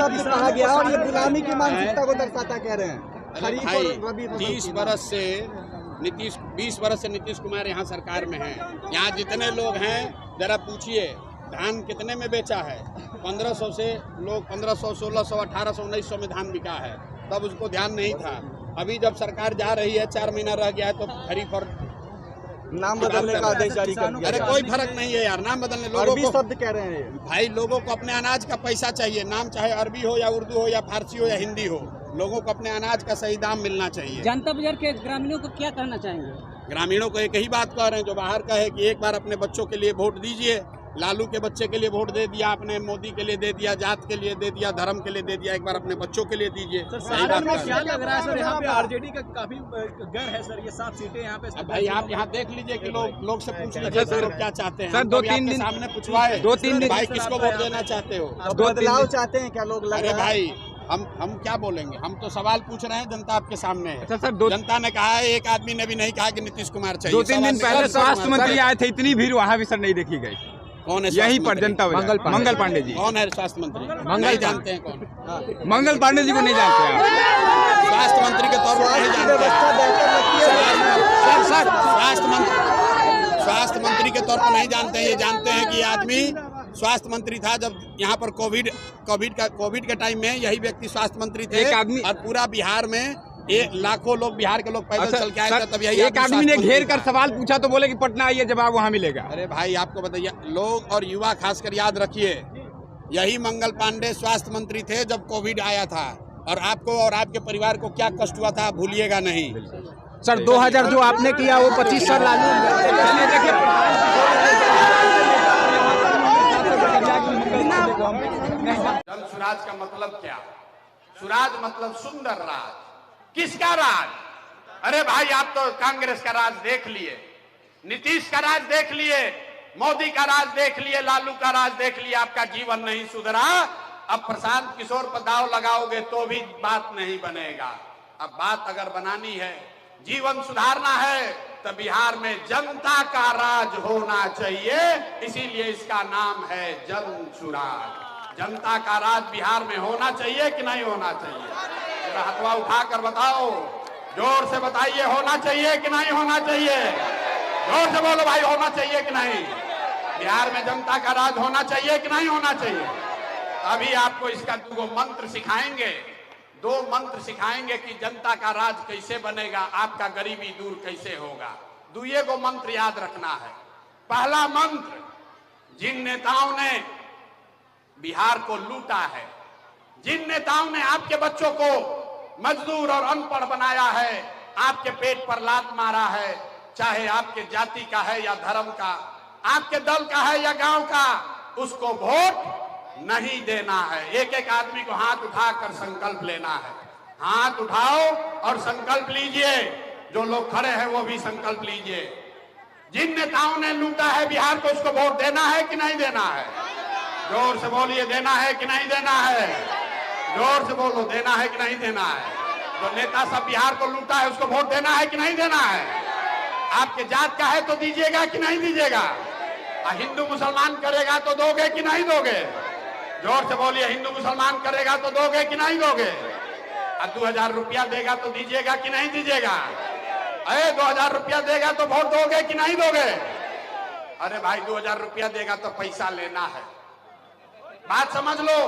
शब्द कहा गया और ये गुलामी की मानसिकता को दर्शाता कह रहे हैं। खरीफ और रबी 20 बरस से नीतीश कुमार यहाँ सरकार में हैं। यहाँ जितने लोग हैं जरा पूछिए धान कितने में बेचा है। 1500 से लोग 1500, 1600, 1800, 1900 में धान बिका है, तब उसको ध्यान नहीं था। अभी जब सरकार जा रही है, 4 महीना रह गया है, तो खरीफ और नाम बदलने का आदेश जारी कर दिया। अरे कोई फर्क नहीं है यार, नाम बदलने। लोगों को शब्द कह रहे हैं भाई, लोगों को अपने अनाज का पैसा चाहिए। नाम चाहे अरबी हो या उर्दू हो या फारसी हो या हिंदी हो, लोगों को अपने अनाज का सही दाम मिलना चाहिए। जनता बाजार के ग्रामीणों को क्या कहना चाहेंगे? ग्रामीणों को एक ही बात कह रहे हैं जो बाहर का है कि एक बार अपने बच्चों के लिए वोट दीजिए। लालू के बच्चे के लिए वोट दे दिया आपने, मोदी के लिए दे दिया, जात के लिए दे दिया, धर्म के लिए दे दिया, एक बार अपने बच्चों के लिए दीजिए। सही बात है। क्या लग रहा है सर, यहाँ पे आरजेडी का काफी गढ़ है सर, ये 7 सीटें यहाँ पे। भाई आप यहाँ देख लीजिए कि लोग से पूछ लीजिए सर क्या चाहते हैं। सर 2-3 दिन सामने पूछवाए, 2-3 दिन भाई किसको वोट देना चाहते हो? बदलाव चाहते हैं क्या लोग? अरे भाई हम क्या बोलेंगे, हम तो सवाल पूछ रहे हैं, जनता आपके सामने है। अच्छा सर, जनता ने कहा है, एक आदमी ने भी नहीं कहा कि नीतीश कुमार चाहिए। 2-3 दिन पहले स्वास्थ्य मंत्री आए थे, इतनी भीड़ वहाँ भी सर नहीं देखी गई। कौन है यहीं पर जनता मंगल पांडे जी। कौन है स्वास्थ्य मंत्री? नहीं जानते हैं कौन? मंगल पांडे जी को नहीं जानते हैं? स्वास्थ्य मंत्री के तौर पर नहीं जानते स्वास्थ्य मंत्री के तौर पर नहीं जानते हैं। ये जानते हैं कि ये आदमी स्वास्थ्य मंत्री था जब यहाँ पर कोविड के टाइम में यही व्यक्ति स्वास्थ्य मंत्री थे। एक आदमी और पूरा बिहार में लाखों लोग, बिहार के लोग पैदल चल के आए थे, तब यही एक आदमी ने घेर कर सवाल पूछा तो बोले कि पटना आइए, जवाब वहाँ मिलेगा। अरे भाई आपको बताइए, लोग और युवा खासकर याद रखिए, यही मंगल पांडे स्वास्थ्य मंत्री थे जब कोविड आया था, और आपको और आपके परिवार को क्या कष्ट हुआ था भूलिएगा नहीं। सर 2000 जो आपने किया वो 25 सर लालू। जन सुराज का मतलब क्या? सुराज मतलब सुंदर राज। किसका राज? अरे भाई आप तो कांग्रेस का राज देख लिए, नीतीश का राज देख लिए, मोदी का राज देख लिए, लालू का राज देख लिए, आपका जीवन नहीं सुधरा। अब प्रशांत किशोर पर दाव लगाओगे तो भी बात नहीं बनेगा। अब बात अगर बनानी है, जीवन सुधारना है, तो बिहार में जनता का राज होना चाहिए। इसीलिए इसका नाम है जन सुराज। जनता का राज बिहार में होना चाहिए कि नहीं होना चाहिए? हथवा उठाकर बताओ, जोर से बताइए, होना चाहिए कि नहीं होना चाहिए? जोर से बोलो भाई, होना चाहिए कि नहीं? बिहार में जनता का राज होना चाहिए कि नहीं होना चाहिए? अभी आपको इसका 2 मंत्र सिखाएंगे, 2 मंत्र सिखाएंगे कि जनता का राज कैसे बनेगा, आपका गरीबी दूर कैसे होगा। 2 मंत्र याद रखना है। पहला मंत्र, जिन नेताओं ने बिहार को लूटा है, जिन नेताओं ने आपके बच्चों को मजदूर और अनपढ़ बनाया है, आपके पेट पर लात मारा है, चाहे आपके जाति का है या धर्म का, आपके दल का है या गांव का, उसको वोट नहीं देना है। एक एक आदमी को हाथ उठाकर संकल्प लेना है। हाथ उठाओ और संकल्प लीजिए। जो लोग खड़े हैं वो भी संकल्प लीजिए। जिन नेताओं ने लूटा है बिहार को, उसको वोट देना है कि नहीं देना है? जोर से बोलिए, देना है कि नहीं देना है? जोर से बोलो, देना है कि नहीं देना है? जो नेता सब बिहार को लूटा है उसको वोट देना है कि नहीं देना है? आपके जात का है तो दीजिएगा कि नहीं दीजिएगा? हिंदू मुसलमान करेगा तो दोगे कि नहीं दोगे? जोर से बोलिए, हिंदू मुसलमान करेगा तो दोगे कि नहीं दोगे? 2000 रुपया देगा तो दीजिएगा कि नहीं दीजिएगा? अरे 2000 रुपया देगा तो वोट दोगे कि नहीं दोगे? अरे भाई 2000 रुपया देगा तो पैसा लेना है। बात समझ लो,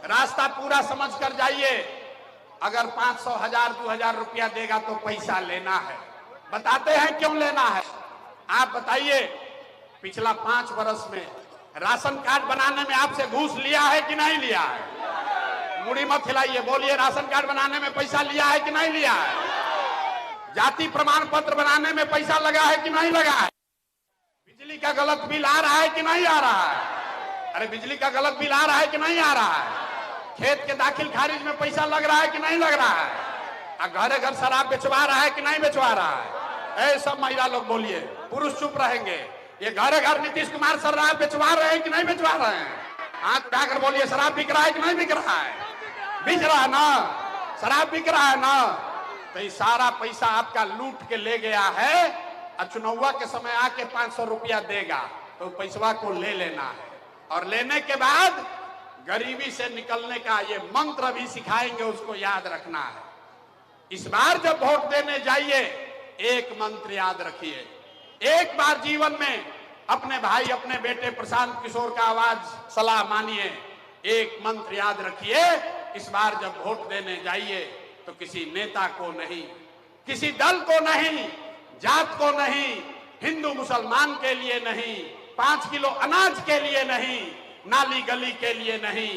रास्ता पूरा समझ कर जाइए। अगर 500, 1000, 2000 रुपया देगा तो पैसा लेना है। बताते हैं क्यों लेना है। आप बताइए, पिछला 5 वर्ष में राशन कार्ड बनाने में आपसे घूस लिया है कि नहीं लिया है? मुड़ी मत हिलाइए, बोलिए, राशन कार्ड बनाने में पैसा लिया है कि नहीं लिया है? जाति प्रमाण पत्र बनाने में पैसा लगा है कि नहीं लगा है? बिजली का गलत बिल आ रहा है कि नहीं आ रहा है? अरे बिजली का गलत बिल आ रहा है कि नहीं आ रहा है? खेत के दाखिल खारिज में पैसा लग रहा है कि नहीं लग रहा है? घरे घर शराब बेचवा रहा है कि नहीं बेचवा रहा है? सब महिला लोग बोलिए, पुरुष चुप रहेंगे। ये घरे घर नीतीश कुमार शराब बेचवा रहे हैं कि नहीं बेचवा रहे हैं? हाथ उठाकर बोलिए, शराब बिक रहा है कि नहीं बिक रहा है? बिक रहा है ना? शराब बिक रहा है ना? तो ये सारा पैसा आपका लूट के ले गया है। चुनाव के समय आके 500 रुपया देगा तो पैसवा को ले लेना है, और लेने के बाद गरीबी से निकलने का ये मंत्र भी सिखाएंगे, उसको याद रखना है। इस बार जब वोट देने जाइए, एक मंत्र याद रखिए, एक बार जीवन में अपने भाई, अपने बेटे प्रशांत किशोर का आवाज सलाह मानिए, एक मंत्र याद रखिए, इस बार जब वोट देने जाइए तो किसी नेता को नहीं, किसी दल को नहीं, जात को नहीं, हिंदू मुसलमान के लिए नहीं, 5 किलो अनाज के लिए नहीं, नाली गली के लिए नहीं,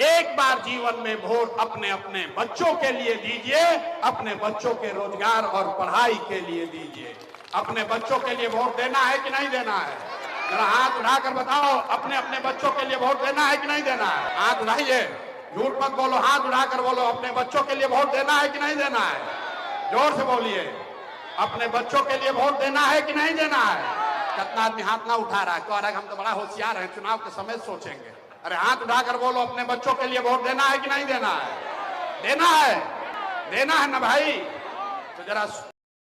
एक बार जीवन में वोट अपने अपने बच्चों के लिए दीजिए, अपने बच्चों के रोजगार और पढ़ाई के लिए दीजिए। अपने बच्चों के लिए वोट देना है कि नहीं देना है? जरा हाथ उठाकर बताओ, अपने अपने बच्चों के लिए वोट देना है कि नहीं देना है? हाथ उठाइए, झूठ मत बोलो, हाथ उठाकर बोलो, अपने बच्चों के लिए वोट देना है कि नहीं देना है? जोर से बोलिए, अपने बच्चों के लिए वोट देना है कि नहीं देना है? कितना आदमी हाथ ना उठा रहा है, कह रहा है हम तो बड़ा होशियार हैं, चुनाव के समय सोचेंगे। अरे हाथ उठाकर बोलो, अपने बच्चों के लिए वोट देना है कि नहीं देना है? देना है, देना है ना भाई? तो जरा